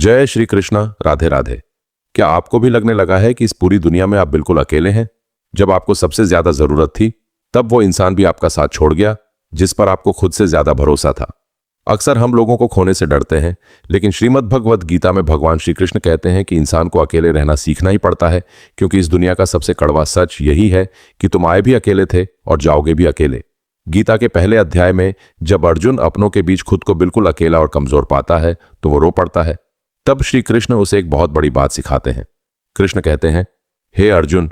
जय श्री कृष्ण। राधे राधे। क्या आपको भी लगने लगा है कि इस पूरी दुनिया में आप बिल्कुल अकेले हैं? जब आपको सबसे ज्यादा जरूरत थी तब वो इंसान भी आपका साथ छोड़ गया जिस पर आपको खुद से ज्यादा भरोसा था। अक्सर हम लोगों को खोने से डरते हैं, लेकिन श्रीमद् भगवद गीता में भगवान श्री कृष्ण कहते हैं कि इंसान को अकेले रहना सीखना ही पड़ता है, क्योंकि इस दुनिया का सबसे कड़वा सच यही है कि तुम आए भी अकेले थे और जाओगे भी अकेले। गीता के पहले अध्याय में जब अर्जुन अपनों के बीच खुद को बिल्कुल अकेला और कमजोर पाता है तो वो रो पड़ता है। तब श्री कृष्ण उसे एक बहुत बड़ी बात सिखाते हैं। कृष्ण कहते हैं, हे अर्जुन,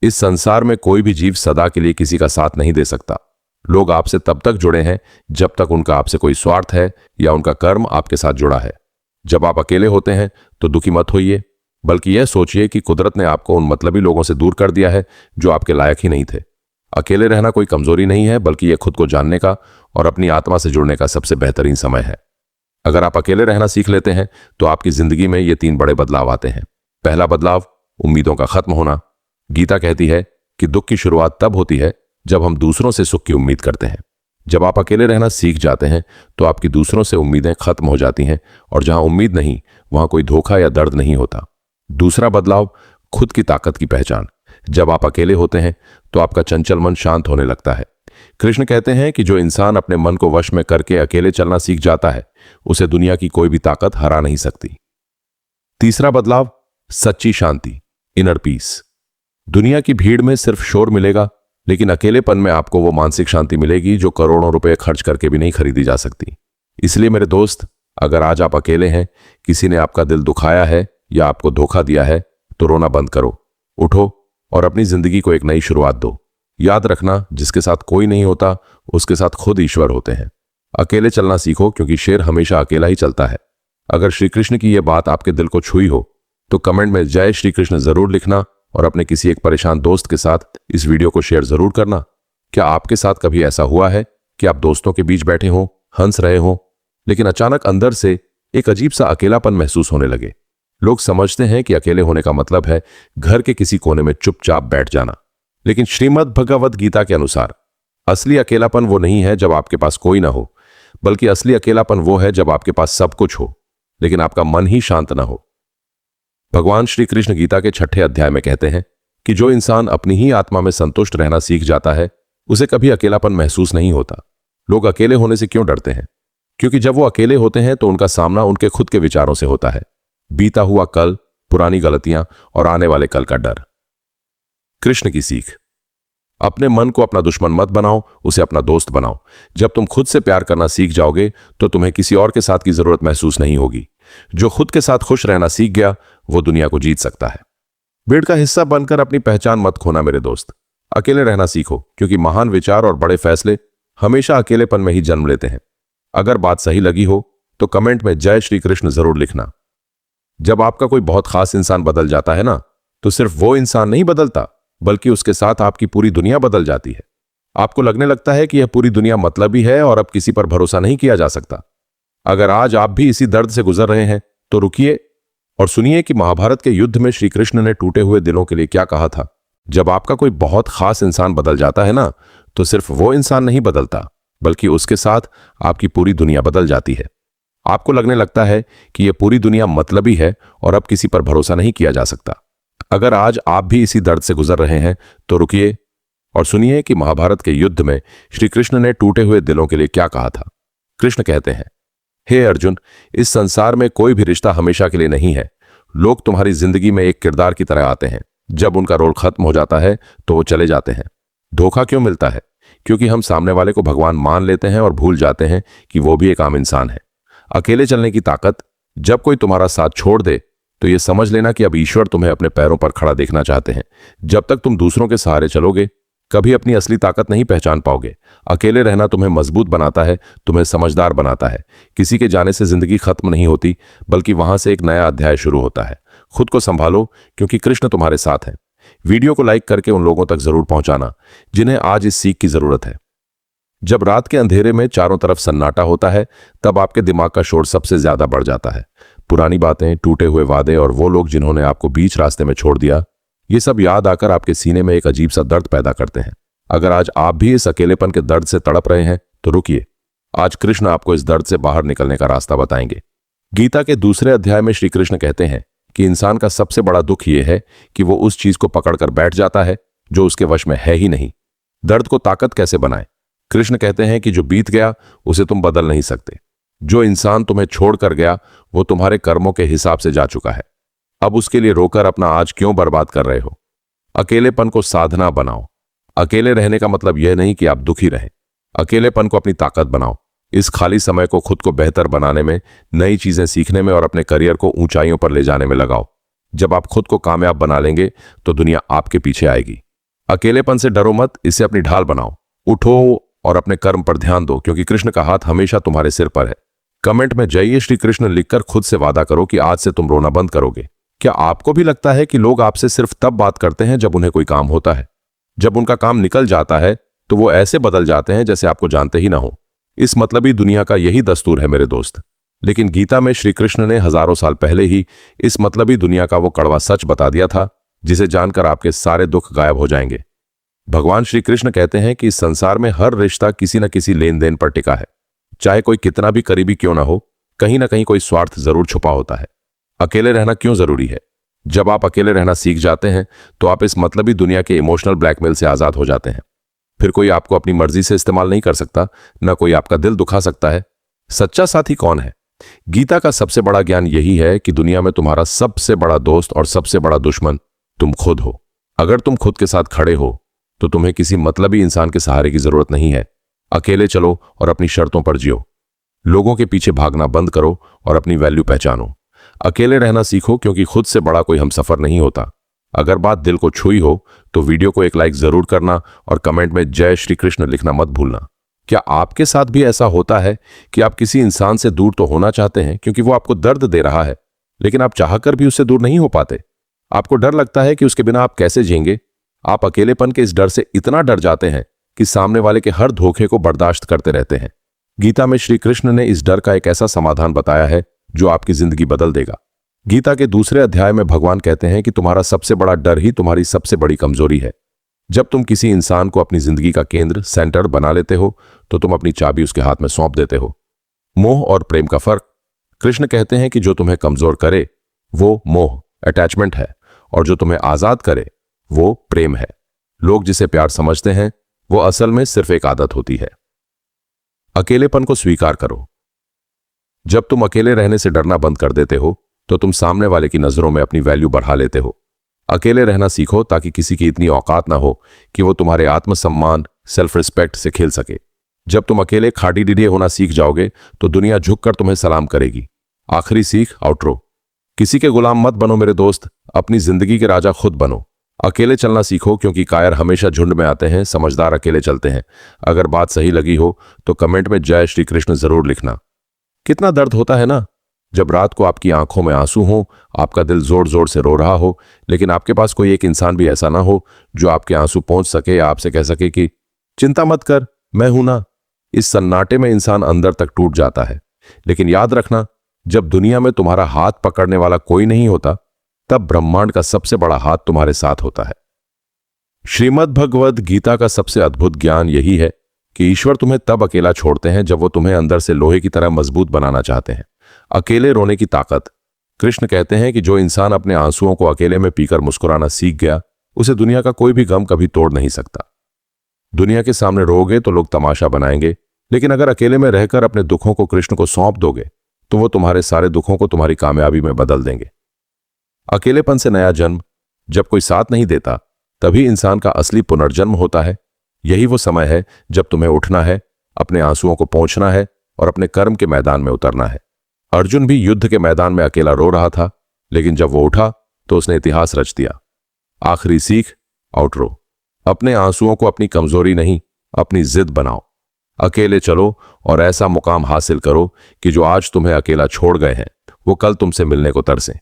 इस संसार में कोई भी जीव सदा के लिए किसी का साथ नहीं दे सकता। लोग आपसे तब तक जुड़े हैं जब तक उनका आपसे कोई स्वार्थ है या उनका कर्म आपके साथ जुड़ा है। जब आप अकेले होते हैं तो दुखी मत होइए, बल्कि यह सोचिए कि कुदरत ने आपको उन मतलबी लोगों से दूर कर दिया है जो आपके लायक ही नहीं थे। अकेले रहना कोई कमजोरी नहीं है, बल्कि यह खुद को जानने का और अपनी आत्मा से जुड़ने का सबसे बेहतरीन समय है। अगर आप अकेले रहना सीख लेते हैं तो आपकी जिंदगी में ये 3 बड़े बदलाव आते हैं। पहला बदलाव, उम्मीदों का खत्म होना। गीता कहती है कि दुख की शुरुआत तब होती है जब हम दूसरों से सुख की उम्मीद करते हैं। जब आप अकेले रहना सीख जाते हैं तो आपकी दूसरों से उम्मीदें खत्म हो जाती हैं, और जहां उम्मीद नहीं वहां कोई धोखा या दर्द नहीं होता। दूसरा बदलाव, खुद की ताकत की पहचान। जब आप अकेले होते हैं तो आपका चंचल मन शांत होने लगता है। कृष्ण कहते हैं कि जो इंसान अपने मन को वश में करके अकेले चलना सीख जाता है उसे दुनिया की कोई भी ताकत हरा नहीं सकती। तीसरा बदलाव, सच्ची शांति, इनर पीस। दुनिया की भीड़ में सिर्फ शोर मिलेगा, लेकिन अकेलेपन में आपको वो मानसिक शांति मिलेगी जो करोड़ों रुपए खर्च करके भी नहीं खरीदी जा सकती। इसलिए मेरे दोस्त, अगर आज आप अकेले हैं, किसी ने आपका दिल दुखाया है या आपको धोखा दिया है, तो रोना बंद करो, उठो और अपनी जिंदगी को एक नई शुरुआत दो। याद रखना, जिसके साथ कोई नहीं होता उसके साथ खुद ईश्वर होते हैं। अकेले चलना सीखो, क्योंकि शेर हमेशा अकेला ही चलता है। अगर श्री कृष्ण की यह बात आपके दिल को छुई हो तो कमेंट में जय श्री कृष्ण जरूर लिखना, और अपने किसी एक परेशान दोस्त के साथ इस वीडियो को शेयर जरूर करना। क्या आपके साथ कभी ऐसा हुआ है कि आप दोस्तों के बीच बैठे हों, हंस रहे हों, लेकिन अचानक अंदर से एक अजीब सा अकेलापन महसूस होने लगे? लोग समझते हैं कि अकेले होने का मतलब है घर के किसी कोने में चुपचाप बैठ जाना, लेकिन श्रीमद् भगवद गीता के अनुसार असली अकेलापन वो नहीं है जब आपके पास कोई ना हो, बल्कि असली अकेलापन वो है जब आपके पास सब कुछ हो लेकिन आपका मन ही शांत ना हो। भगवान श्री कृष्ण गीता के 6ठे अध्याय में कहते हैं कि जो इंसान अपनी ही आत्मा में संतुष्ट रहना सीख जाता है उसे कभी अकेलापन महसूस नहीं होता। लोग अकेले होने से क्यों डरते हैं? क्योंकि जब वो अकेले होते हैं तो उनका सामना उनके खुद के विचारों से होता है। बीता हुआ कल, पुरानी गलतियां और आने वाले कल का डर। कृष्ण की सीख, अपने मन को अपना दुश्मन मत बनाओ, उसे अपना दोस्त बनाओ। जब तुम खुद से प्यार करना सीख जाओगे तो तुम्हें किसी और के साथ की जरूरत महसूस नहीं होगी। जो खुद के साथ खुश रहना सीख गया वो दुनिया को जीत सकता है। भीड़ का हिस्सा बनकर अपनी पहचान मत खोना मेरे दोस्त। अकेले रहना सीखो, क्योंकि महान विचार और बड़े फैसले हमेशा अकेलेपन में ही जन्म लेते हैं। अगर बात सही लगी हो तो कमेंट में जय श्री कृष्ण जरूर लिखना। जब आपका कोई बहुत खास इंसान बदल जाता है ना, तो सिर्फ वो इंसान नहीं बदलता, बल्कि उसके साथ आपकी पूरी दुनिया बदल जाती है। आपको लगने लगता है कि यह पूरी दुनिया मतलबी है और अब किसी पर भरोसा नहीं किया जा सकता। अगर आज आप भी इसी दर्द से गुजर रहे हैं तो रुकिए और सुनिए कि महाभारत के युद्ध में श्री कृष्ण ने टूटे हुए दिलों के लिए क्या कहा था। जब आपका कोई बहुत खास इंसान बदल जाता है ना, तो सिर्फ वो इंसान नहीं बदलता, बल्कि उसके साथ आपकी पूरी दुनिया बदल जाती है। आपको लगने लगता है कि यह पूरी दुनिया मतलबी है और अब किसी पर भरोसा नहीं किया जा सकता। अगर आज आप भी इसी दर्द से गुजर रहे हैं तो रुकिए और सुनिए कि महाभारत के युद्ध में श्री कृष्ण ने टूटे हुए दिलों के लिए क्या कहा था। कृष्ण कहते हैं, हे अर्जुन, इस संसार में कोई भी रिश्ता हमेशा के लिए नहीं है। लोग तुम्हारी जिंदगी में एक किरदार की तरह आते हैं। जब उनका रोल खत्म हो जाता है तो वो चले जाते हैं। धोखा क्यों मिलता है? क्योंकि हम सामने वाले को भगवान मान लेते हैं और भूल जाते हैं कि वो भी एक आम इंसान है। अकेले चलने की ताकत, जब कोई तुम्हारा साथ छोड़ दे तो ये समझ लेना कि अब ईश्वर तुम्हें अपने पैरों पर खड़ा देखना चाहते हैं। जब तक तुम दूसरों के सहारे चलोगे कभी अपनी असली ताकत नहीं पहचान पाओगे। अकेले रहना तुम्हें मजबूत बनाता है, तुम्हें समझदार बनाता है। किसी के जाने से जिंदगी खत्म नहीं होती, बल्कि वहां से एक नया अध्याय शुरू होता है। खुद को संभालो, क्योंकि कृष्ण तुम्हारे साथ है। वीडियो को लाइक करके उन लोगों तक जरूर पहुंचाना जिन्हें आज इस सीख की जरूरत है। जब रात के अंधेरे में चारों तरफ सन्नाटा होता है तब आपके दिमाग का शोर सबसे ज्यादा बढ़ जाता है। पुरानी बातें, टूटे हुए वादे और वो लोग जिन्होंने आपको बीच रास्ते में छोड़ दिया, ये सब याद आकर आपके सीने में एक अजीब सा दर्द पैदा करते हैं। अगर आज आप भी इस अकेलेपन के दर्द से तड़प रहे हैं तो रुकिए। आज कृष्ण आपको इस दर्द से बाहर निकलने का रास्ता बताएंगे। गीता के दूसरे अध्याय में श्री कृष्ण कहते हैं कि इंसान का सबसे बड़ा दुख यह है कि वो उस चीज को पकड़कर बैठ जाता है जो उसके वश में है ही नहीं। दर्द को ताकत कैसे बनाए? कृष्ण कहते हैं कि जो बीत गया उसे तुम बदल नहीं सकते। जो इंसान तुम्हें छोड़कर गया वो तुम्हारे कर्मों के हिसाब से जा चुका है। अब उसके लिए रोकर अपना आज क्यों बर्बाद कर रहे हो? अकेलेपन को साधना बनाओ। अकेले रहने का मतलब यह नहीं कि आप दुखी रहें। अकेलेपन को अपनी ताकत बनाओ। इस खाली समय को खुद को बेहतर बनाने में, नई चीजें सीखने में और अपने करियर को ऊंचाइयों पर ले जाने में लगाओ। जब आप खुद को कामयाब बना लेंगे तो दुनिया आपके पीछे आएगी। अकेलेपन से डरो मत, इसे अपनी ढाल बनाओ। उठो और अपने कर्म पर ध्यान दो, क्योंकि कृष्ण का हाथ हमेशा तुम्हारे सिर पर है। कमेंट में जय श्री कृष्ण लिखकर खुद से वादा करो कि आज से तुम रोना बंद करोगे। क्या आपको भी लगता है कि लोग आपसे सिर्फ तब बात करते हैं जब उन्हें कोई काम होता है? जब उनका काम निकल जाता है तो वो ऐसे बदल जाते हैं जैसे आपको जानते ही ना हो। इस मतलबी दुनिया का यही दस्तूर है मेरे दोस्त। लेकिन गीता में श्री कृष्ण ने हजारों साल पहले ही इस मतलबी दुनिया का वो कड़वा सच बता दिया था, जिसे जानकर आपके सारे दुख गायब हो जाएंगे। भगवान श्री कृष्ण कहते हैं कि इस संसार में हर रिश्ता किसी न किसी लेन देन पर टिका है। चाहे कोई कितना भी करीबी क्यों ना हो, कहीं ना कहीं कोई स्वार्थ जरूर छुपा होता है। अकेले रहना क्यों जरूरी है? जब आप अकेले रहना सीख जाते हैं तो आप इस मतलबी दुनिया के इमोशनल ब्लैकमेल से आजाद हो जाते हैं। फिर कोई आपको अपनी मर्जी से इस्तेमाल नहीं कर सकता, न कोई आपका दिल दुखा सकता है। सच्चा साथी कौन है? गीता का सबसे बड़ा ज्ञान यही है कि दुनिया में तुम्हारा सबसे बड़ा दोस्त और सबसे बड़ा दुश्मन तुम खुद हो। अगर तुम खुद के साथ खड़े हो तो तुम्हें किसी मतलबी इंसान के सहारे की जरूरत नहीं है। अकेले चलो और अपनी शर्तों पर जियो। लोगों के पीछे भागना बंद करो और अपनी वैल्यू पहचानो। अकेले रहना सीखो, क्योंकि खुद से बड़ा कोई हमसफर नहीं होता। अगर बात दिल को छुई हो तो वीडियो को एक लाइक जरूर करना और कमेंट में जय श्री कृष्ण लिखना मत भूलना। क्या आपके साथ भी ऐसा होता है कि आप किसी इंसान से दूर तो होना चाहते हैं क्योंकि वो आपको दर्द दे रहा है, लेकिन आप चाहकर भी उससे दूर नहीं हो पाते? आपको डर लगता है कि उसके बिना आप कैसे जिएंगे। आप अकेलेपन के इस डर से इतना डर जाते हैं कि सामने वाले के हर धोखे को बर्दाश्त करते रहते हैं। गीता में श्री कृष्ण ने इस डर का एक ऐसा समाधान बताया है जो आपकी जिंदगी बदल देगा। गीता के दूसरे अध्याय में भगवान कहते हैं कि तुम्हारा सबसे बड़ा डर ही तुम्हारी सबसे बड़ी कमजोरी है। जब तुम किसी इंसान को अपनी जिंदगी का केंद्र, सेंटर बना लेते हो तो तुम अपनी चाबी उसके हाथ में सौंप देते हो। मोह और प्रेम का फर्क। कृष्ण कहते हैं कि जो तुम्हें कमजोर करे वो मोह, अटैचमेंट है, और जो तुम्हें आजाद करे वो प्रेम है। लोग जिसे प्यार समझते हैं वो असल में सिर्फ एक आदत होती है। अकेलेपन को स्वीकार करो। जब तुम अकेले रहने से डरना बंद कर देते हो तो तुम सामने वाले की नजरों में अपनी वैल्यू बढ़ा लेते हो। अकेले रहना सीखो ताकि किसी की इतनी औकात ना हो कि वो तुम्हारे आत्मसम्मान, सेल्फ रिस्पेक्ट से खेल सके। जब तुम अकेले खाड़ी डीडे होना सीख जाओगे तो दुनिया झुककर तुम्हें सलाम करेगी। आखिरी सीख, आउटरो। किसी के गुलाम मत बनो मेरे दोस्त, अपनी जिंदगी के राजा खुद बनो। अकेले चलना सीखो, क्योंकि कायर हमेशा झुंड में आते हैं, समझदार अकेले चलते हैं। अगर बात सही लगी हो तो कमेंट में जय श्री कृष्ण जरूर लिखना। कितना दर्द होता है ना जब रात को आपकी आंखों में आंसू हो, आपका दिल जोर जोर से रो रहा हो, लेकिन आपके पास कोई एक इंसान भी ऐसा ना हो जो आपके आंसू पहुंच सके या आपसे कह सके कि चिंता मत कर, मैं हूं ना। इस सन्नाटे में इंसान अंदर तक टूट जाता है। लेकिन याद रखना, जब दुनिया में तुम्हारा हाथ पकड़ने वाला कोई नहीं होता तब ब्रह्मांड का सबसे बड़ा हाथ तुम्हारे साथ होता है। श्रीमद् भगवद गीता का सबसे अद्भुत ज्ञान यही है कि ईश्वर तुम्हें तब अकेला छोड़ते हैं जब वो तुम्हें अंदर से लोहे की तरह मजबूत बनाना चाहते हैं। अकेले रोने की ताकत। कृष्ण कहते हैं कि जो इंसान अपने आंसुओं को अकेले में पीकर मुस्कुराना सीख गया उसे दुनिया का कोई भी गम कभी तोड़ नहीं सकता। दुनिया के सामने रोओगे तो लोग तमाशा बनाएंगे, लेकिन अगर अकेले में रहकर अपने दुखों को कृष्ण को सौंप दोगे तो वो तुम्हारे सारे दुखों को तुम्हारी कामयाबी में बदल देंगे। अकेलेपन से नया जन्म। जब कोई साथ नहीं देता तभी इंसान का असली पुनर्जन्म होता है। यही वो समय है जब तुम्हें उठना है, अपने आंसुओं को पोंछना है और अपने कर्म के मैदान में उतरना है। अर्जुन भी युद्ध के मैदान में अकेला रो रहा था, लेकिन जब वो उठा तो उसने इतिहास रच दिया। आखिरी सीख, आउटरो। अपने आंसुओं को अपनी कमजोरी नहीं, अपनी जिद बनाओ। अकेले चलो और ऐसा मुकाम हासिल करो कि जो आज तुम्हें अकेला छोड़ गए हैं वो कल तुमसे मिलने को तरसें।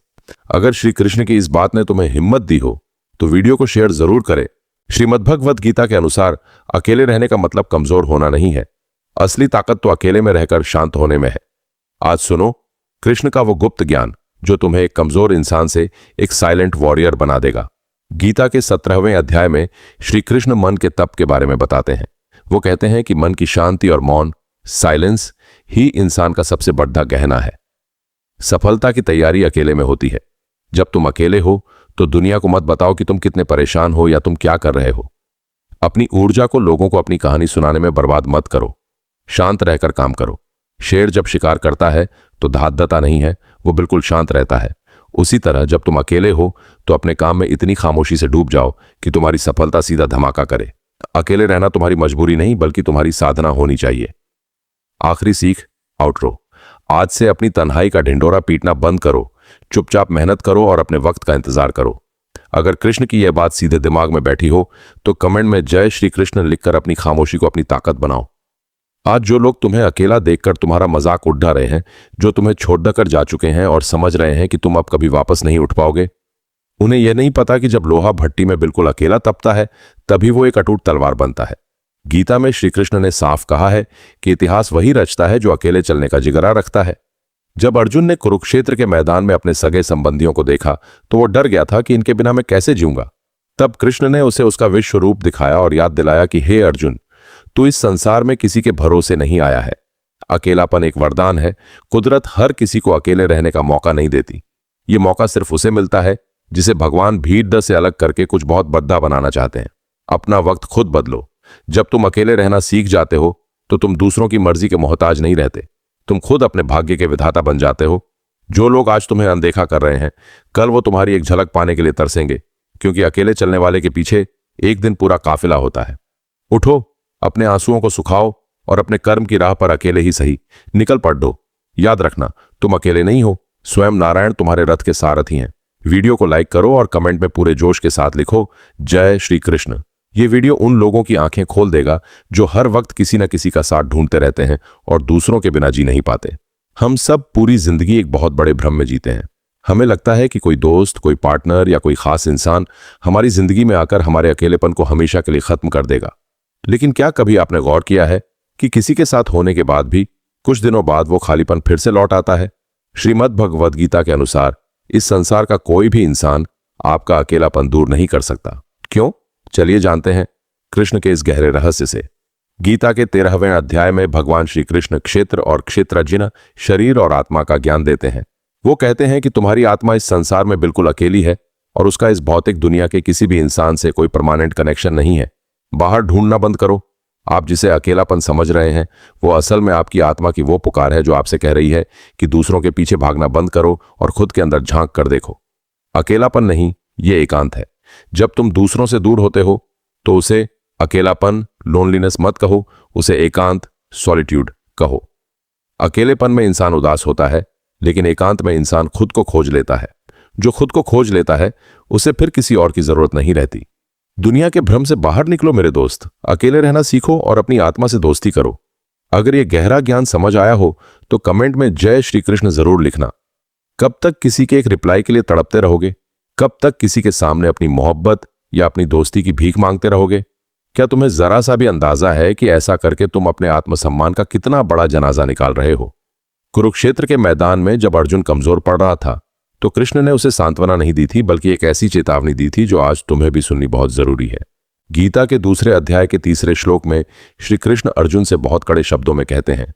अगर श्री कृष्ण की इस बात ने तुम्हें हिम्मत दी हो तो वीडियो को शेयर जरूर करें। श्रीमद्भगवद गीता के अनुसार अकेले रहने का मतलब कमजोर होना नहीं है। असली ताकत तो अकेले में रहकर शांत होने में है। आज सुनो कृष्ण का वो गुप्त ज्ञान जो तुम्हें एक कमजोर इंसान से एक साइलेंट वॉरियर बना देगा। गीता के 17वें अध्याय में श्री कृष्ण मन के तप के बारे में बताते हैं। वो कहते हैं कि मन की शांति और मौन, साइलेंस ही इंसान का सबसे बड़ा गहना है। सफलता की तैयारी अकेले में होती है। जब तुम अकेले हो तो दुनिया को मत बताओ कि तुम कितने परेशान हो या तुम क्या कर रहे हो। अपनी ऊर्जा को लोगों को अपनी कहानी सुनाने में बर्बाद मत करो। शांत रहकर काम करो। शेर जब शिकार करता है तो धांधता नहीं है, वो बिल्कुल शांत रहता है। उसी तरह जब तुम अकेले हो तो अपने काम में इतनी खामोशी से डूब जाओ कि तुम्हारी सफलता सीधा धमाका करे। अकेले रहना तुम्हारी मजबूरी नहीं बल्कि तुम्हारी साधना होनी चाहिए। आखिरी सीख, आउटरो। आज से अपनी तन्हाई का ढिंढोरा पीटना बंद करो। चुपचाप मेहनत करो और अपने वक्त का इंतजार करो। अगर कृष्ण की यह बात सीधे दिमाग में बैठी हो तो कमेंट में जय श्री कृष्ण लिखकर अपनी खामोशी को अपनी ताकत बनाओ। आज जो लोग तुम्हें अकेला देखकर तुम्हारा मजाक उड़ा रहे हैं, जो तुम्हें छोड़ कर जा चुके हैं और समझ रहे हैं कि तुम अब कभी वापस नहीं उठ पाओगे, उन्हें यह नहीं पता कि जब लोहा भट्टी में बिल्कुल अकेला तपता है तभी वो एक अटूट तलवार बनता है। गीता में श्री कृष्ण ने साफ कहा है कि इतिहास वही रचता है जो अकेले चलने का जिगरा रखता है। जब अर्जुन ने कुरुक्षेत्र के मैदान में अपने सगे संबंधियों को देखा तो वो डर गया था कि इनके बिना मैं कैसे जीऊंगा। तब कृष्ण ने उसे उसका विश्व रूप दिखाया और याद दिलाया कि हे अर्जुन, तू इस संसार में किसी के भरोसे नहीं आया है। अकेलापन एक वरदान है। कुदरत हर किसी को अकेले रहने का मौका नहीं देती। ये मौका सिर्फ उसे मिलता है जिसे भगवान भीड़ से अलग करके कुछ बहुत बड़ा बनाना चाहते हैं। अपना वक्त खुद बदलो। जब तुम अकेले रहना सीख जाते हो तो तुम दूसरों की मर्जी के मोहताज नहीं रहते। तुम खुद अपने भाग्य के विधाता बन जाते हो। जो लोग आज तुम्हें अनदेखा कर रहे हैं, कल वो तुम्हारी एक झलक पाने के लिए तरसेंगे, क्योंकि अकेले चलने वाले के पीछे एक दिन पूरा काफिला होता है। उठो, अपने आंसुओं को सुखाओ और अपने कर्म की राह पर अकेले ही सही निकल पड़ो। याद रखना, तुम अकेले नहीं हो। स्वयं नारायण तुम्हारे रथ के सारथी हैं। वीडियो को लाइक करो और कमेंट में पूरे जोश के साथ लिखो जय श्री कृष्ण। ये वीडियो उन लोगों की आंखें खोल देगा जो हर वक्त किसी न किसी का साथ ढूंढते रहते हैं और दूसरों के बिना जी नहीं पाते। हम सब पूरी जिंदगी एक बहुत बड़े भ्रम में जीते हैं। हमें लगता है कि कोई दोस्त, कोई पार्टनर या कोई खास इंसान हमारी जिंदगी में आकर हमारे अकेलेपन को हमेशा के लिए खत्म कर देगा। लेकिन क्या कभी आपने गौर किया है कि किसी के साथ होने के बाद भी कुछ दिनों बाद वो खालीपन फिर से लौट आता है? श्रीमद् भगवद गीता के अनुसार इस संसार का कोई भी इंसान आपका अकेलापन दूर नहीं कर सकता। क्यों? चलिए जानते हैं कृष्ण के इस गहरे रहस्य से। गीता के 13वें अध्याय में भगवान श्री कृष्ण क्षेत्र और क्षेत्रज्ञ, शरीर और आत्मा का ज्ञान देते हैं। वो कहते हैं कि तुम्हारी आत्मा इस संसार में बिल्कुल अकेली है और उसका इस भौतिक दुनिया के किसी भी इंसान से कोई परमानेंट कनेक्शन नहीं है। बाहर ढूंढना बंद करो। आप जिसे अकेलापन समझ रहे हैं वो असल में आपकी आत्मा की वो पुकार है जो आपसे कह रही है कि दूसरों के पीछे भागना बंद करो और खुद के अंदर झांक कर देखो। अकेलापन नहीं, ये एकांत है। जब तुम दूसरों से दूर होते हो तो उसे अकेलापन, लोनलीनेस मत कहो, उसे एकांत, सॉलिट्यूड कहो। अकेलेपन में इंसान उदास होता है, लेकिन एकांत में इंसान खुद को खोज लेता है। जो खुद को खोज लेता है उसे फिर किसी और की जरूरत नहीं रहती। दुनिया के भ्रम से बाहर निकलो मेरे दोस्त। अकेले रहना सीखो और अपनी आत्मा से दोस्ती करो। अगर यह गहरा ज्ञान समझ आया हो तो कमेंट में जय श्री कृष्ण जरूर लिखना। कब तक किसी के एक रिप्लाई के लिए तड़पते रहोगे? कब तक किसी के सामने अपनी मोहब्बत या अपनी दोस्ती की भीख मांगते रहोगे? क्या तुम्हें जरा सा भी अंदाजा है कि ऐसा करके तुम अपने आत्मसम्मान का कितना बड़ा जनाजा निकाल रहे हो? कुरुक्षेत्र के मैदान में जब अर्जुन कमजोर पड़ रहा था तो कृष्ण ने उसे सांत्वना नहीं दी थी, बल्कि एक ऐसी चेतावनी दी थी जो आज तुम्हें भी सुननी बहुत जरूरी है। गीता के 2 अध्याय के 3 श्लोक में श्री कृष्ण अर्जुन से बहुत कड़े शब्दों में कहते हैं,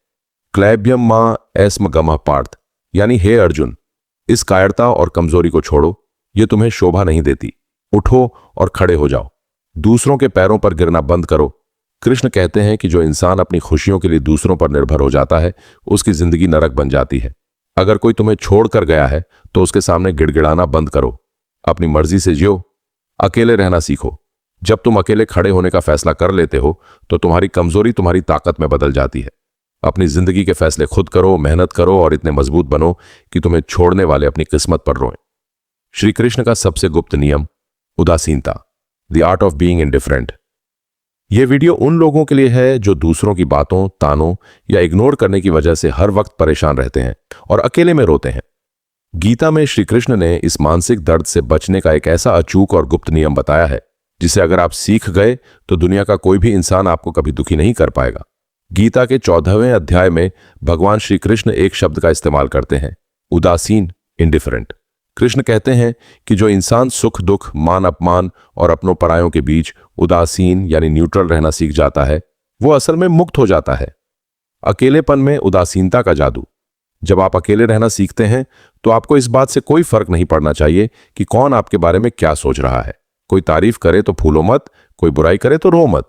क्लैब्यम मां एस्म गमः पार्थ, यानी हे अर्जुन, इस कायरता और कमजोरी को छोड़ो, ये तुम्हें शोभा नहीं देती। उठो और खड़े हो जाओ। दूसरों के पैरों पर गिरना बंद करो। कृष्ण कहते हैं कि जो इंसान अपनी खुशियों के लिए दूसरों पर निर्भर हो जाता है उसकी जिंदगी नरक बन जाती है। अगर कोई तुम्हें छोड़कर गया है तो उसके सामने गिड़गिड़ाना बंद करो। अपनी मर्जी से जियो। अकेले रहना सीखो। जब तुम अकेले खड़े होने का फैसला कर लेते हो तो तुम्हारी कमजोरी तुम्हारी ताकत में बदल जाती है। अपनी जिंदगी के फैसले खुद करो, मेहनत करो और इतने मजबूत बनो कि तुम्हें छोड़ने वाले अपनी किस्मत पर रोएं। श्री कृष्ण का सबसे गुप्त नियम, उदासीनता, the art of being indifferent. यह वीडियो उन लोगों के लिए है जो दूसरों की बातों, तानों या इग्नोर करने की वजह से हर वक्त परेशान रहते हैं और अकेले में रोते हैं। गीता में श्री कृष्ण ने इस मानसिक दर्द से बचने का एक ऐसा अचूक और गुप्त नियम बताया है जिसे अगर आप सीख गए तो दुनिया का कोई भी इंसान आपको कभी दुखी नहीं कर पाएगा। गीता के 14वें अध्याय में भगवान श्री कृष्ण एक शब्द का इस्तेमाल करते हैं, उदासीन, इंडिफरेंट। कृष्ण कहते हैं कि जो इंसान सुख दुख, मान अपमान और अपनों परायों के बीच उदासीन यानी न्यूट्रल रहना सीख जाता है वो असल में मुक्त हो जाता है। अकेलेपन में उदासीनता का जादू। जब आप अकेले रहना सीखते हैं तो आपको इस बात से कोई फर्क नहीं पड़ना चाहिए कि कौन आपके बारे में क्या सोच रहा है। कोई तारीफ करे तो फूलो मत, कोई बुराई करे तो रो मत।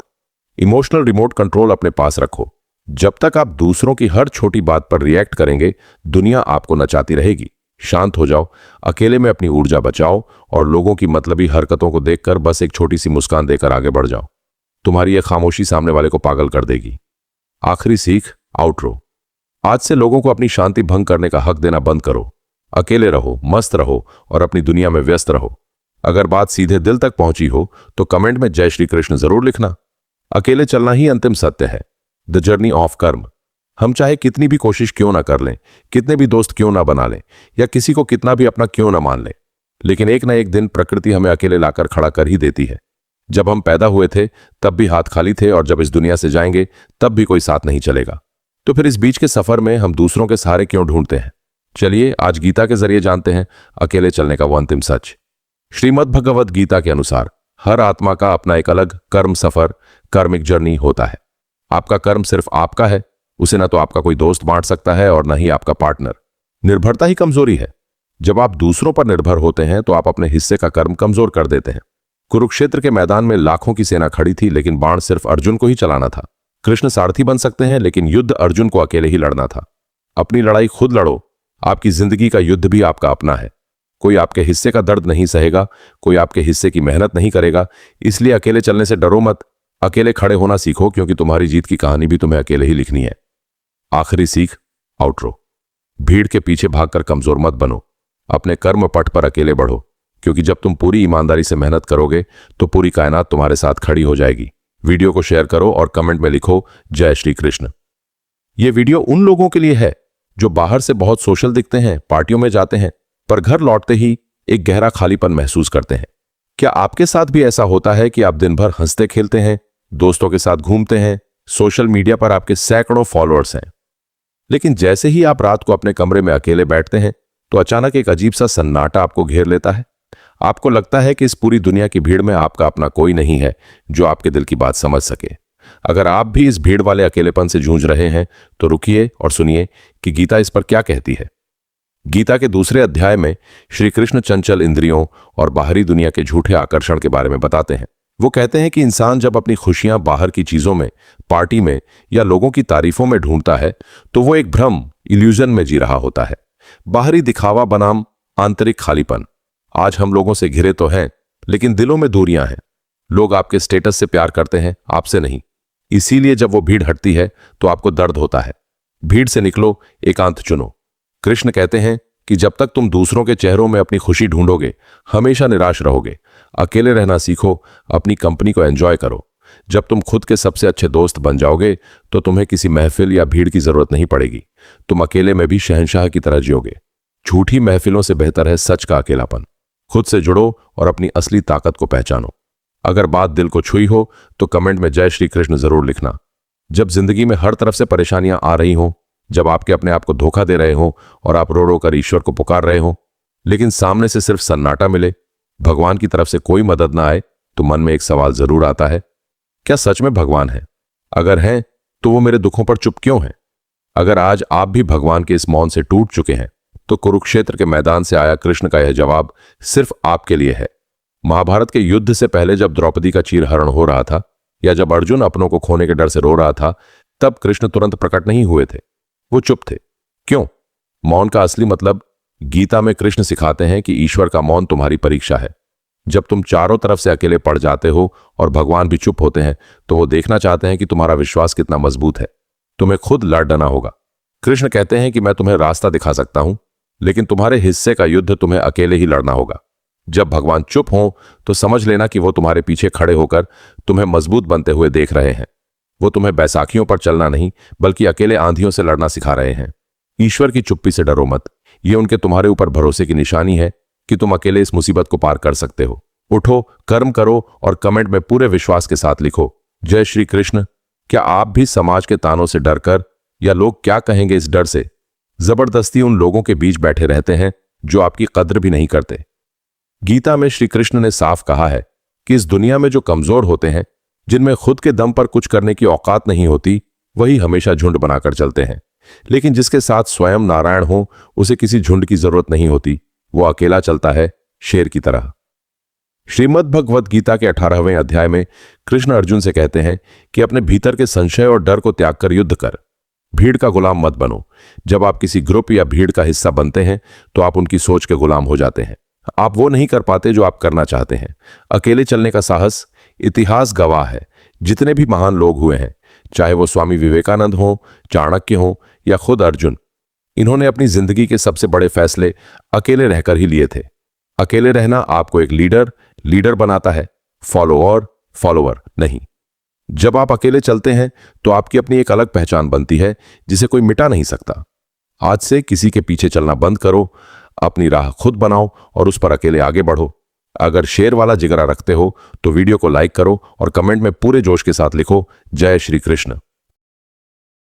इमोशनल रिमोट कंट्रोल अपने पास रखो। जब तक आप दूसरों की हर छोटी बात पर रिएक्ट करेंगे, दुनिया आपको नचाती रहेगी। शांत हो जाओ, अकेले में अपनी ऊर्जा बचाओ और लोगों की मतलबी हरकतों को देखकर बस एक छोटी सी मुस्कान देकर आगे बढ़ जाओ। तुम्हारी यह खामोशी सामने वाले को पागल कर देगी। आखिरी सीख, आउटरो। आज से लोगों को अपनी शांति भंग करने का हक देना बंद करो। अकेले रहो, मस्त रहो और अपनी दुनिया में व्यस्त रहो। अगर बात सीधे दिल तक पहुंची हो तो कमेंट में जय श्री कृष्ण जरूर लिखना। अकेले चलना ही अंतिम सत्य है। द जर्नी ऑफ कर्म। हम चाहे कितनी भी कोशिश क्यों ना कर लें, कितने भी दोस्त क्यों ना बना लें या किसी को कितना भी अपना क्यों ना मान लें, लेकिन एक ना एक दिन प्रकृति हमें अकेले लाकर खड़ा कर ही देती है। जब हम पैदा हुए थे तब भी हाथ खाली थे और जब इस दुनिया से जाएंगे तब भी कोई साथ नहीं चलेगा। तो फिर इस बीच के सफर में हम दूसरों के सहारे क्यों ढूंढते हैं? चलिए आज गीता के जरिए जानते हैं अकेले चलने का वो अंतिम सच। श्रीमद् भगवद गीता के अनुसार हर आत्मा का अपना एक अलग कर्म सफर, कार्मिक जर्नी होता है। आपका कर्म सिर्फ आपका है, उसे ना तो आपका कोई दोस्त बांट सकता है और ना ही आपका पार्टनर। निर्भरता ही कमजोरी है। जब आप दूसरों पर निर्भर होते हैं तो आप अपने हिस्से का कर्म कमजोर कर देते हैं। कुरुक्षेत्र के मैदान में लाखों की सेना खड़ी थी, लेकिन बाण सिर्फ अर्जुन को ही चलाना था। कृष्ण सारथी बन सकते हैं, लेकिन युद्ध अर्जुन को अकेले ही लड़ना था। अपनी लड़ाई खुद लड़ो। आपकी जिंदगी का युद्ध भी आपका अपना है। कोई आपके हिस्से का दर्द नहीं सहेगा, कोई आपके हिस्से की मेहनत नहीं करेगा। इसलिए अकेले चलने से डरो मत, अकेले खड़े होना सीखो, क्योंकि तुम्हारी जीत की कहानी भी तुम्हें अकेले ही लिखनी है। आखिरी सीख, आउटरो। भीड़ के पीछे भागकर कमजोर मत बनो। अपने कर्म पथ पर अकेले बढ़ो, क्योंकि जब तुम पूरी ईमानदारी से मेहनत करोगे तो पूरी कायनात तुम्हारे साथ खड़ी हो जाएगी। वीडियो को शेयर करो और कमेंट में लिखो जय श्री कृष्ण। यह वीडियो उन लोगों के लिए है जो बाहर से बहुत सोशल दिखते हैं, पार्टियों में जाते हैं, पर घर लौटते ही एक गहरा खालीपन महसूस करते हैं। क्या आपके साथ भी ऐसा होता है कि आप दिन भर हंसते खेलते हैं, दोस्तों के साथ घूमते हैं, सोशल मीडिया पर आपके सैकड़ों फॉलोअर्स हैं, लेकिन जैसे ही आप रात को अपने कमरे में अकेले बैठते हैं तो अचानक एक अजीब सा सन्नाटा आपको घेर लेता है। आपको लगता है कि इस पूरी दुनिया की भीड़ में आपका अपना कोई नहीं है जो आपके दिल की बात समझ सके। अगर आप भी इस भीड़ वाले अकेलेपन से जूझ रहे हैं तो रुकिए और सुनिए कि गीता इस पर क्या कहती है। गीता के दूसरे अध्याय में श्री कृष्ण चंचल इंद्रियों और बाहरी दुनिया के झूठे आकर्षण के बारे में बताते हैं। वो कहते हैं कि इंसान जब अपनी खुशियां बाहर की चीजों में, पार्टी में या लोगों की तारीफों में ढूंढता है तो वो एक भ्रम, इल्यूजन में जी रहा होता है। बाहरी दिखावा बनाम आंतरिक खालीपन। आज हम लोगों से घिरे तो हैं, लेकिन दिलों में दूरियां हैं। लोग आपके स्टेटस से प्यार करते हैं, आपसे नहीं। इसीलिए जब वो भीड़ हटती है तो आपको दर्द होता है। भीड़ से निकलो, एकांत चुनो। कृष्ण कहते हैं कि जब तक तुम दूसरों के चेहरों में अपनी खुशी ढूंढोगे, हमेशा निराश रहोगे। अकेले रहना सीखो, अपनी कंपनी को एंजॉय करो। जब तुम खुद के सबसे अच्छे दोस्त बन जाओगे तो तुम्हें किसी महफिल या भीड़ की जरूरत नहीं पड़ेगी। तुम अकेले में भी शहंशाह की तरह जियोगे। झूठी महफिलों से बेहतर है सच का अकेलापन। खुद से जुड़ो और अपनी असली ताकत को पहचानो। अगर बात दिल को छुई हो तो कमेंट में जय श्री कृष्ण जरूर लिखना। जब जिंदगी में हर तरफ से परेशानियां आ रही हों, जब आपके अपने आप को धोखा दे रहे हो और आप रो रो कर ईश्वर को पुकार रहे हो, लेकिन सामने से सिर्फ सन्नाटा मिले, भगवान की तरफ से कोई मदद ना आए, तो मन में एक सवाल जरूर आता है, क्या सच में भगवान है? अगर हैं तो वो मेरे दुखों पर चुप क्यों हैं? अगर आज आप भी भगवान के इस मौन से टूट चुके हैं तो कुरुक्षेत्र के मैदान से आया कृष्ण का यह जवाब सिर्फ आपके लिए है। महाभारत के युद्ध से पहले जब द्रौपदी का चीरहरण हो रहा था या जब अर्जुन अपनों को खोने के डर से रो रहा था, तब कृष्ण तुरंत प्रकट नहीं हुए थे। वो चुप थे। क्यों? मौन का असली मतलब गीता में कृष्ण सिखाते हैं कि ईश्वर का मौन तुम्हारी परीक्षा है। जब तुम चारों तरफ से अकेले पड़ जाते हो और भगवान भी चुप होते हैं तो वो देखना चाहते हैं कि तुम्हारा विश्वास कितना मजबूत है। तुम्हें खुद लड़ना होगा। कृष्ण कहते हैं कि मैं तुम्हें रास्ता दिखा सकता हूं, लेकिन तुम्हारे हिस्से का युद्ध तुम्हें अकेले ही लड़ना होगा। जब भगवान चुप हो तो समझ लेना कि वो तुम्हारे पीछे खड़े होकर तुम्हें मजबूत बनते हुए देख रहे हैं। वो तुम्हें बैसाखियों पर चलना नहीं, बल्कि अकेले आंधियों से लड़ना सिखा रहे हैं। ईश्वर की चुप्पी से डरो मत। ये उनके तुम्हारे ऊपर भरोसे की निशानी है कि तुम अकेले इस मुसीबत को पार कर सकते हो। उठो, कर्म करो और कमेंट में पूरे विश्वास के साथ लिखो जय श्री कृष्ण। क्या आप भी समाज के तानों से डरकर या लोग क्या कहेंगे इस डर से जबरदस्ती उन लोगों के बीच बैठे रहते हैं जो आपकी कद्र भी नहीं करते? गीता में श्री कृष्ण ने साफ कहा है कि इस दुनिया में जो कमजोर होते हैं, जिनमें खुद के दम पर कुछ करने की औकात नहीं होती, वही हमेशा झुंड बनाकर चलते हैं। लेकिन जिसके साथ स्वयं नारायण हो उसे किसी झुंड की जरूरत नहीं होती। वो अकेला चलता है, शेर की तरह। श्रीमद् भगवद गीता के 18वें अध्याय में कृष्ण अर्जुन से कहते हैं कि अपने भीतर के संशय और डर को त्याग कर युद्ध कर। भीड़ का गुलाम मत बनो। जब आप किसी ग्रुप या भीड़ का हिस्सा बनते हैं तो आप उनकी सोच के गुलाम हो जाते हैं। आप वो नहीं कर पाते जो आप करना चाहते हैं। अकेले चलने का साहस, इतिहास गवाह है, जितने भी महान लोग हुए हैं, चाहे वो स्वामी विवेकानंद हो, चाणक्य हो या खुद अर्जुन, इन्होंने अपनी जिंदगी के सबसे बड़े फैसले अकेले रहकर ही लिए थे। अकेले रहना आपको एक लीडर बनाता है, फॉलोअर नहीं। जब आप अकेले चलते हैं तो आपकी अपनी एक अलग पहचान बनती है जिसे कोई मिटा नहीं सकता। आज से किसी के पीछे चलना बंद करो, अपनी राह खुद बनाओ और उस पर अकेले आगे बढ़ो। अगर शेर वाला जिगरा रखते हो तो वीडियो को लाइक करो और कमेंट में पूरे जोश के साथ लिखो, जय श्री कृष्ण।